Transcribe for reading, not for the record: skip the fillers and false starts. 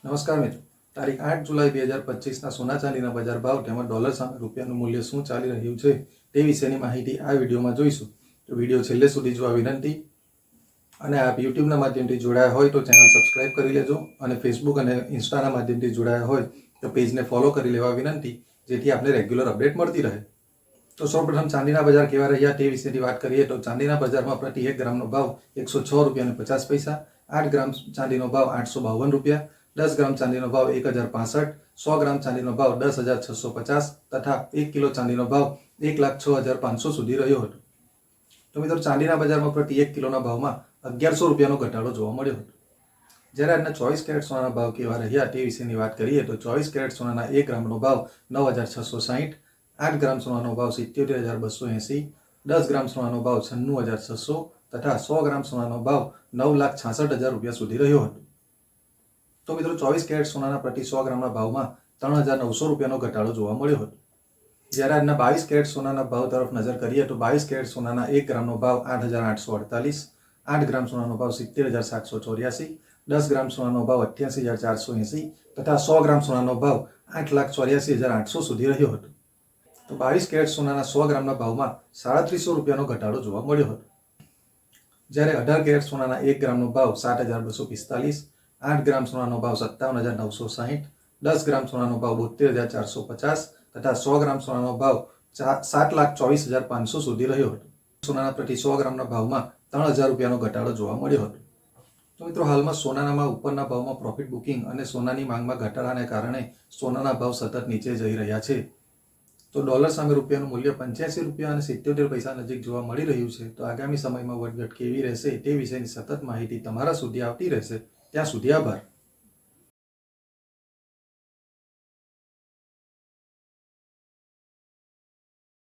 નમસ્કાર મિત્રો, તારીખ 8 જુલાઈ 2025ના સોના ચાંદીના બજાર ભાવ તેમજ ડોલર સામે રૂપિયાનું મૂલ્ય શું ચાલી રહ્યું છે તે વિશેની માહિતી આ વિડીયોમાં જોઈશું. તો વિડીયો છેલ્લે સુધી જોવા વિનંતી. અને આપ યુટ્યુબના માધ્યમથી જોડાયા હોય તો ચેનલ સબસ્ક્રાઇબ કરી લેજો અને ફેસબુક અને ઇન્સ્ટાના માધ્યમથી જોડાયા હોય તો પેજને ફોલો કરી લેવા વિનંતી, જેથી આપને રેગ્યુલર અપડેટ મળતી રહે. તો સૌપ્રથમ ચાંદીના બજાર કેવા રહ્યા તે વિશેની વાત કરીએ તો ચાંદીના બજારમાં પ્રતિ 1 ગ્રામનો ભાવ 106 રૂપિયા અને 50 પૈસા, 8 ગ્રામ ચાંદીનો ભાવ 852 રૂપિયા, 10 ગ્રામ ચાંદીનો ભાવ 1065, 100 ગ્રામ ચાંદીનો ભાવ 10,650 તથા 1 કિલો ચાંદીનો ભાવ 1,06,500 સુધી રહ્યો હતો. તો મિત્રો, ચાંદીના બજારમાં પ્રતિ 1 કિલોના ભાવમાં 1100 રૂપિયાનો ઘટાડો જોવા મળ્યો હતો. જ્યારે આજના 24 કેરેટ સોનાના ભાવ કેવા રહ્યા તે વિશેની વાત કરીએ તો 24 કેરેટ સોનાના 1 ગ્રામનો ભાવ 9,660, 8 ગ્રામ સોનાનો ભાવ 77,280, 10 ગ્રામ સોનાનો ભાવ 96,600 તથા 100 ગ્રામ સોનાનો ભાવ 9,66,000 રૂપિયા સુધી રહ્યો હતો. તો મિત્રો, 24 કેરેટ સોનાના પ્રતિ 100 ગ્રામના ભાવમાં 3,900 રૂપિયાનો ઘટાડો જોવા મળ્યો હતો. જ્યારે આજના 22 કેરેટ સોનાના ભાવ તરફ નજર કરીએ તો 22 કેરેટ સોનાના 1 ગ્રામનો ભાવ 8,848, 8 ગ્રામ સોનાનો ભાવ 70,784, 10 ગ્રામ સોનાનો ભાવ 88,480 તથા 100 ગ્રામ સોનાનો ભાવ 8,84,800 સુધી રહ્યો હતો. તો 22 કેરેટ સોનાના 100 ગ્રામના ભાવમાં 350 રૂપિયાનો ઘટાડો જોવા મળ્યો હતો. જ્યારે 18 કેરેટ સોનાના 1 ગ્રામનો ભાવ 7,245, 8 ગ્રામ સોનાનો ભાવ 57,960, 10 ગ્રામ સોનાનો ભાવ 72,450 તથા 100 ગ્રામ સોનાનો ભાવ 7,24,500 સુધી રહ્યો હતો. સોનાના પ્રતિ 100 ગ્રામના ભાવમાં 3,000 રૂપિયાનો ઘટાડો જોવા મળ્યો હતો. તો મિત્રો, હાલમાં સોનાના ઉપરના ભાવમાં પ્રોફિટ બુકિંગ અને સોનાની માંગમાં ઘટાડાને કારણે સોનાના ભાવ સતત નીચે જઈ રહ્યા છે. તો ડોલર સામે રૂપિયાનું મૂલ્ય 85 રૂપિયા અને 77 પૈસા નજીક જોવા મળી રહ્યું છે. તો આગામી સમયમાં વધઘટ કેવી રહેશે તે વિશેની સતત માહિતી તમારા સુધી આવતી રહેશે. ત્યાં સુધી આભાર.